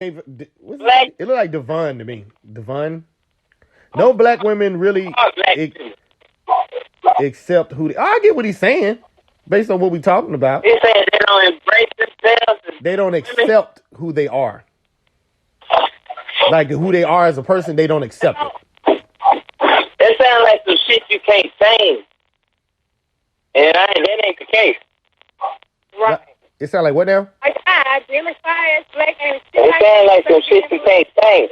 Black. It look like Devon to me. Devon. No black women really accept who they. I get what he's saying, based on what we're talking about. He said they don't embrace themselves. They don't accept who they are. Like who they are as a person, they don't accept it. That sounds like some shit you can't change. And that ain't the case. Right. It sounds like what now? Like I identify as black and it sounds like some shit you can't change.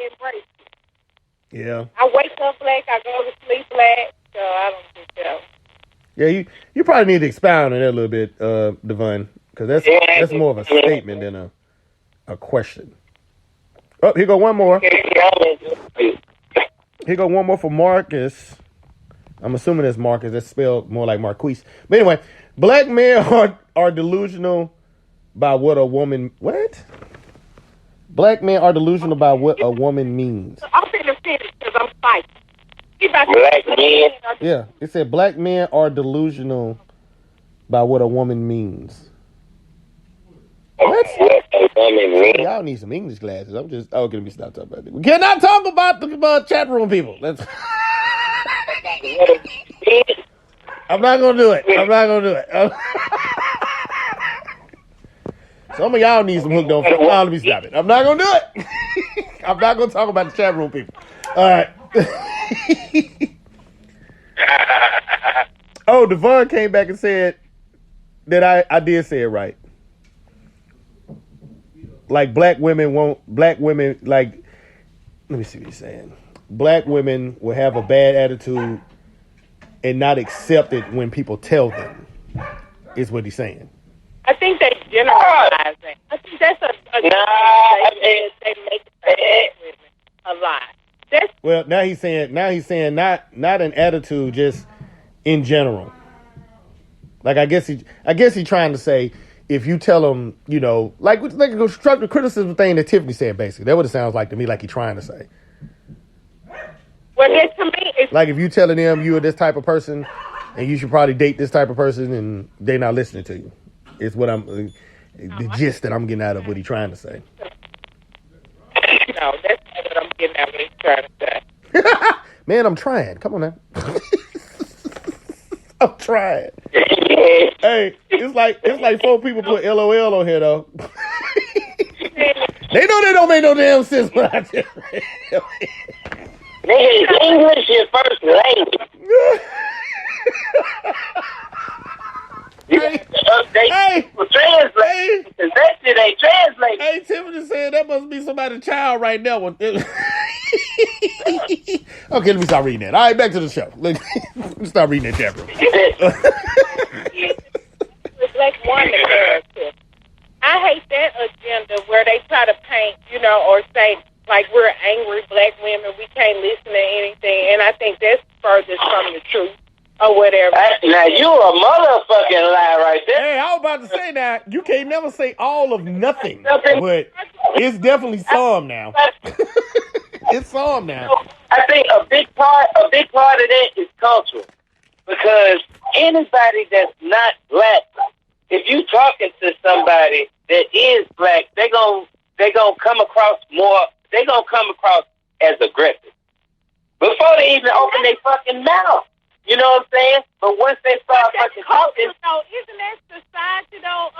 Yeah. I wake up black, I go to sleep black, so I don't think so. Yeah, you probably need to expound on that a little bit, Devon, because that's more of a statement than a question. Oh, here go one more. Here go one more for Marcus. I'm assuming that's Marcus. That's spelled more like Marquise. But anyway, black men are delusional by what a woman... What? Black men are delusional by what a woman means. I'm finna finish because I'm fighting. Black men? Yeah, it said black men are delusional by what a woman means. What? Y'all need some English classes. I'm just... Oh, can we stop talking about this? We cannot talk about the chat room people. Let's... I'm not gonna do it. Some of y'all need some hooked on. Let me stop it. I'm not gonna do it. I'm not gonna talk about the chat room people. All right. Oh, Devon came back and said that I did say it right. Like black women, like, let me see what he's saying. Black women will have a bad attitude and not accept it when people tell them, is what he's saying. I think they generalize it. I think that's they make it a lot. Well, now he's saying not an attitude, just in general. Like I guess he's trying to say, if you tell them, like a constructive criticism thing that Tiffany said, basically. That's what it sounds like to me, like he's trying to say. Well, to me, it's like if you telling them you are this type of person and you should probably date this type of person and they're not listening to you. It's what the gist that I'm getting out of what he's trying to say. No, that's not what I'm getting out of what he's trying to say. Man, I'm trying. Come on now. I'm trying. Hey, it's like 4 people put LOL on here though. They know they don't make no damn sense when I tell them. Nigga, English your first language. Hey, translate. Because that shit ain't translated. Hey, Tiffany said that must be somebody's child right now. Okay, let me start reading that. All right, back to the show. Let me start reading that chapter. Black woman narrative. I hate that agenda where they try to paint, or say, like, we're angry black women, we can't listen to anything, and I think that's furthest from the truth, or whatever. Now, you a motherfucking lie right there. Hey, I was about to say that. You can't never say all of nothing, but it's definitely some now. It's some now. I think a big part of that is cultural, because anybody that's not black, if you talking to somebody that is black, they gonna come across as aggressive before they even open their fucking mouth. You know what I'm saying? But once they start fucking talking, isn't that society though?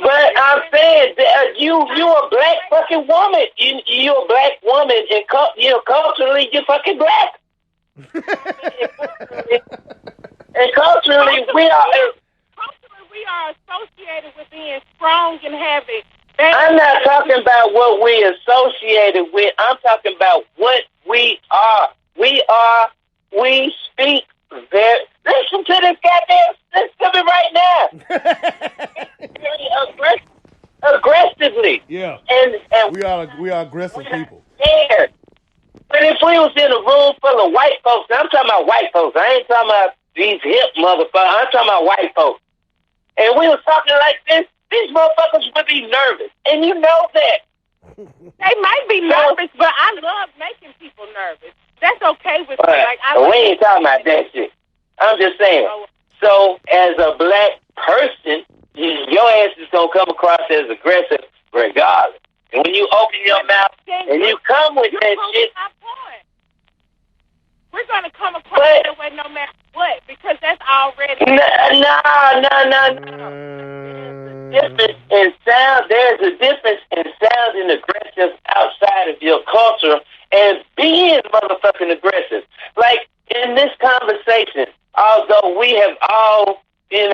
But I'm saying that you a black fucking woman. You a black woman, and culturally you're fucking black. And culturally we are associated with being strong and having. I'm not talking about what we associated with. I'm talking about what we are. We speak very. Listen to this goddamn. Listen to me right now. Aggressively. Yeah. And we are aggressive people. Scared. But if we was in a room full of white folks, I'm talking about white folks. I ain't talking about these hip motherfuckers. I'm talking about white folks. And we was talking like this, these motherfuckers would be nervous. And you know that. They might be nervous, but I love making people nervous. That's okay with me. We ain't talking about that shit. I'm just saying. So, as a black person, your ass is going to come across as aggressive regardless. And when you open your mouth, and you come with that shit. My point. We're going to come across that way no matter what, because that's already... No. Difference in sound. There's a difference in sound and aggressive outside of your culture and being motherfucking aggressive. Like, in this conversation, although we have all, maybe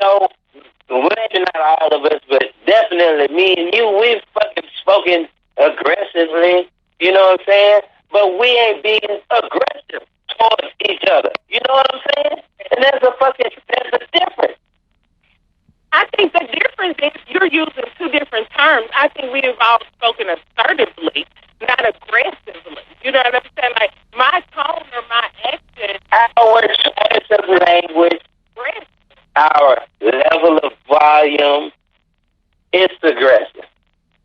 not all of us, but definitely me and you, we've fucking spoken aggressively, you know what I'm saying? But we ain't being aggressive towards each other. You know what I'm saying? And there's a difference. I think the difference is you're using two different terms. I think we've all spoken assertively, not aggressively. You know what I'm saying? Like, my tone or my accent... Our choice of language, our level of volume, it's aggressive.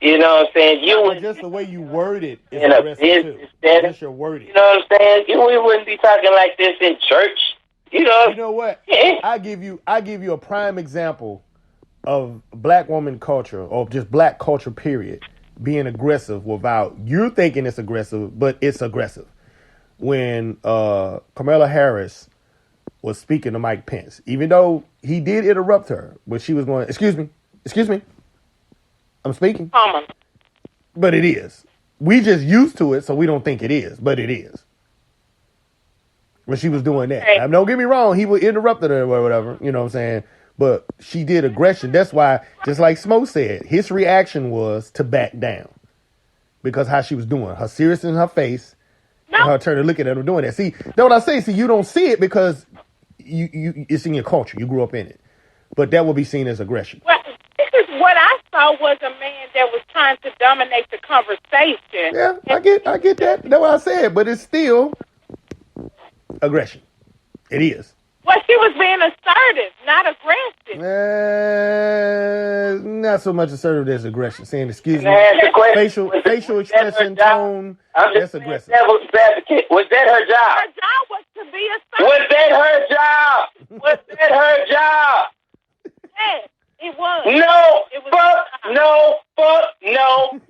You know what I'm saying? Just the way you word it is aggressive too. Just your wording. You know what I'm saying? We wouldn't be talking like this in church. You know what? I give you a prime example of black woman culture, or just black culture period, being aggressive without you thinking it's aggressive, but it's aggressive. When Kamala Harris was speaking to Mike Pence, even though he did interrupt her, but she was going, excuse me, I'm speaking. But it is. We just used to it, so we don't think it is, but it is. When she was doing that. Now, don't get me wrong, he would interrupt her or whatever, you know what I'm saying? But she did aggression. That's why, just like Smo said, his reaction was to back down. Because how she was doing. Her seriousness in her face, and her turning looking at her doing that. See, that's what I say. See, you don't see it because you it's in your culture. You grew up in it. But that will be seen as aggression. Well, this is what I saw was a man that was trying to dominate the conversation. Yeah, I get that. That's what I said. But it's still aggression. It is. Well, she was being assertive, not aggressive. Not so much assertive as aggression. Saying excuse me, facial expression, tone. That's aggressive. Was that her job? Her job was to be assertive. Was that her job? Yes, it was. No.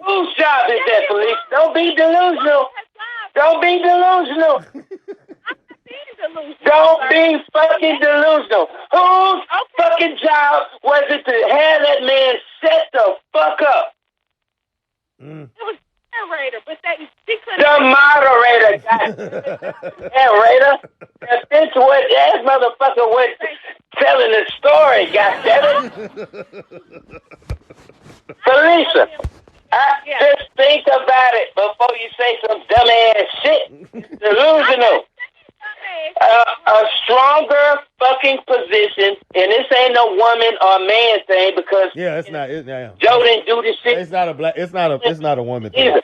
Whose job is that, police? Don't be delusional. Don't be delusional. Don't be fucking delusional. Whose fucking job was it to have that man set the fuck up? It was the moderator, but she couldn't. The moderator, narrator. That's what that motherfucker was telling the story, goddammit. Felicia, just think about it before you say some dumbass shit. Delusional. A stronger fucking position, and this ain't no woman or man thing because it's not. Joe didn't do this shit. It's not a woman thing. Either.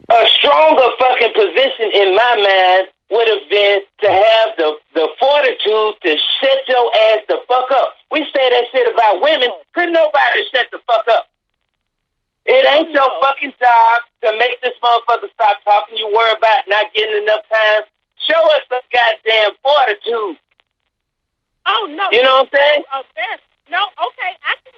A stronger fucking position in my mind would have been to have the fortitude to shut your ass the fuck up. We say that shit about women. Could nobody shut the fuck up? It ain't your fucking job to make this motherfucker stop talking. You worry about not getting enough time. Show us some goddamn fortitude. Oh, no. You know what I'm saying? No, okay, I can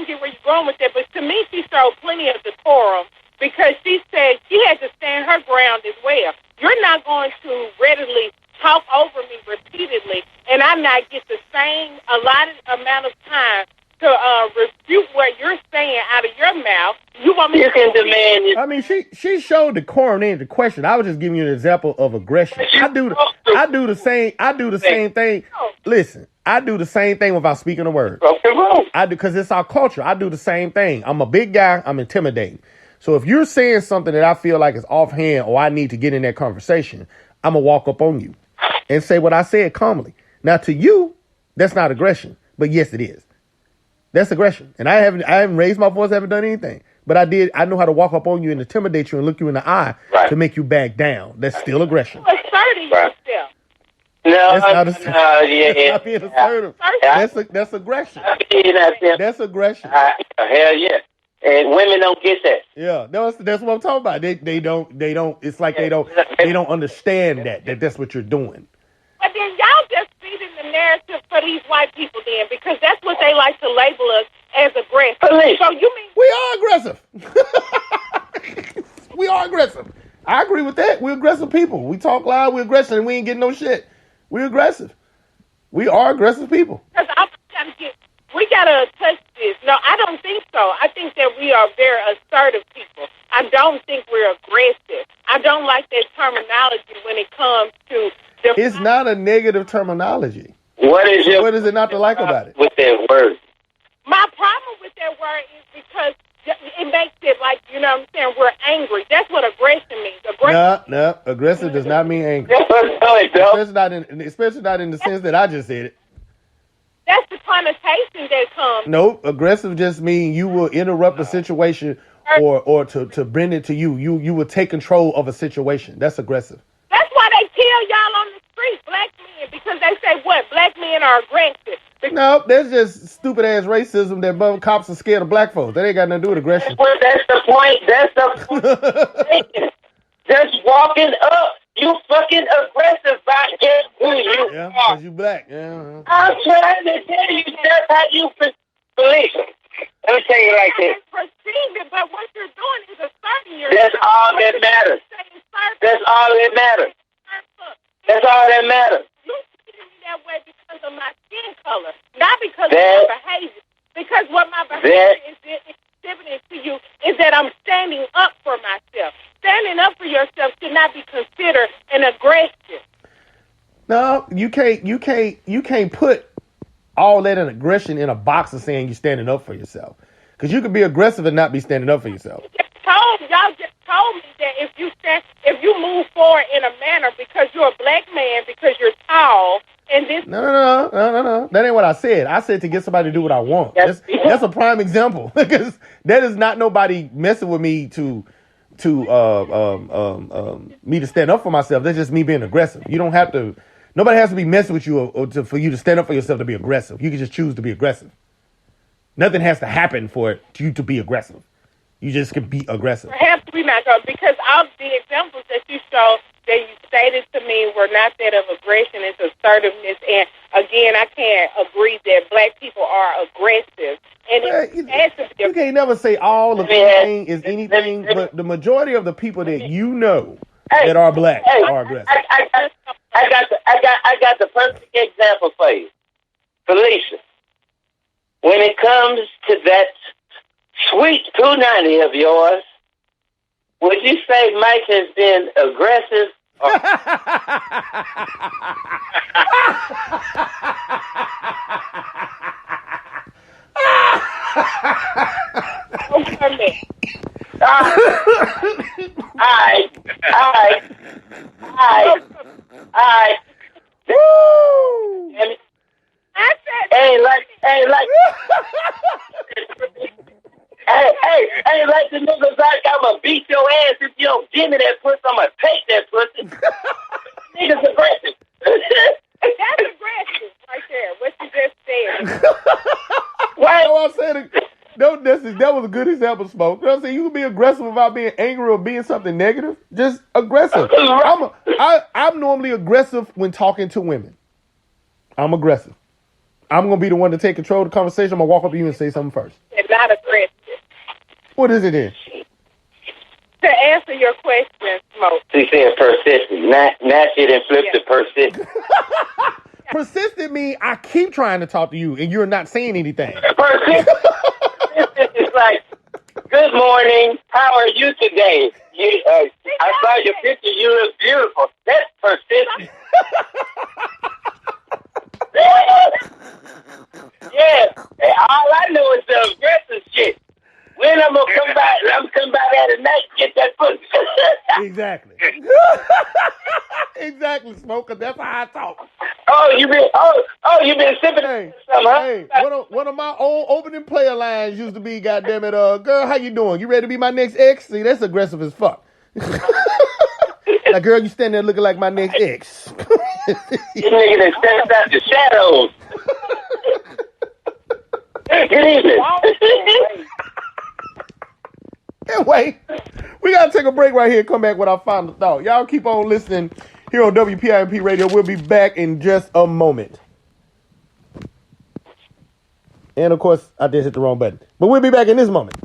get where you're going with that, but to me, she showed plenty of decorum because she said she had to stand her ground as well. You're not going to readily talk over me repeatedly, and I not get the same allotted amount of time to refute what you're saying out of your mouth. You want me to demand it? I mean, she showed decorum in the question. I was just giving you an example of aggression. I do the same thing. Listen, I do the same thing without speaking a word. I do because it's our culture. I do the same thing. I'm a big guy. I'm intimidating. So if you're saying something that I feel like is offhand or I need to get in that conversation, I'm gonna walk up on you and say what I said calmly. Now to you, that's not aggression, but yes, it is. That's aggression. And I haven't raised my voice, I haven't done anything. But I know how to walk up on you and intimidate you and look you in the eye to make you back down. That's still aggression. Asserting yourself. No, that's not being assertive. That's aggression. That's aggression. Hell yeah. And women don't get that. Yeah, that's what I'm talking about. They don't. It's like they don't understand that's what you're doing. But then y'all just feeding the narrative for these white people then, because that's what they like to label us as aggressive. Police. So you mean we are aggressive? We are aggressive. I agree with that. We're aggressive people. We talk loud, we're aggressive, and we ain't getting no shit. We're aggressive. We are aggressive people. We gotta touch this. No, I don't think so. I think that we are very assertive people. I don't think we're aggressive. I don't like that terminology when it comes to. It's not a negative terminology. What is it not to like about it? With that word? My problem with that word is because it makes it like, you know what I'm saying, we're angry. That's what aggression means. No. Aggressive does not mean angry. No, it don't. Especially not in the sense that I just said it. That's the connotation that comes. No, aggressive just means you will interrupt a situation or to bring it to you. You will take control of a situation. That's aggressive. That's why they kill y'all on the street, black men, because they say what? Black men are aggressive. No, that's just stupid ass racism that cops are scared of black folks. That ain't got nothing to do with aggression. That's the point. That's the point. Just walking up. You fucking aggressive by just who you are. Yeah, because you black. Yeah. I'm trying to tell you that's how you believe. Let me tell you like this. Perceive it, but what you're doing is asserting yourself. That's all that matters. That's all that matters. That's all that matters. You see me that way because of my skin color, not because of my behavior. Because what my behavior is exhibiting to you is that I'm standing up for myself. Standing up for yourself should not be considered an aggression. No, you can't put all that in aggression in a box of saying you're standing up for yourself. Because you could be aggressive and not be standing up for yourself. Y'all just told me that if you move forward in a manner because you're a black man, because you're tall, and this. No. That ain't what I said. I said to get somebody to do what I want. That's a prime example. Because that is not nobody messing with me to me to stand up for myself. That's just me being aggressive. You don't have to. Nobody has to be messing with you for you to stand up for yourself to be aggressive. You can just choose to be aggressive. Nothing has to happen for you to be aggressive. You just can be aggressive. Perhaps we not go because all the examples that you showed that you stated to me were not that of aggression. It's assertiveness. And again, I can't agree that black people are aggressive. And you can't never say all of anything is anything, but the majority of the people that you know that are black are aggressive. I got the perfect example for you, Felicia. When it comes to that sweet 290 of yours, would you say Mike has been aggressive? Woo! Ain't like the niggas like I'ma beat your ass if you don't give me that pussy. I'ma take that pussy. Niggas aggressive. That's aggressive right there. What you just said. Why? No, I'm saying that was a good example, Smoke. You know what I'm saying? You can be aggressive without being angry or being something negative. Just aggressive. I'm normally aggressive when talking to women. I'm aggressive. I'm going to be the one to take control of the conversation. I'm going to walk up to you and say something first. And not aggressive. What is it then? To answer your question, Smoke. She's saying persistent. Now she done flipped to persistent. Persistent means I keep trying to talk to you and you're not saying anything. Persistent is like, good morning. How are you today? I saw your picture. You look beautiful. That's persistent. Yeah. All I know is the aggressive shit. When I'm gonna come by that at night and get that pussy. Exactly. Exactly, Smoke, 'cause that's how I talk. You been sipping something, huh? Hey, one of my old opening player lines used to be, goddamn it, girl, how you doing? You ready to be my next ex? See, that's aggressive as fuck. Like, girl, you standing there looking like my next ex. You nigga that steps out the shadows. Good evening. Anyway, we got to take a break right here and come back with our final thought. Y'all keep on listening here on WPIMP Radio. We'll be back in just a moment. And, of course, I did hit the wrong button. But we'll be back in this moment.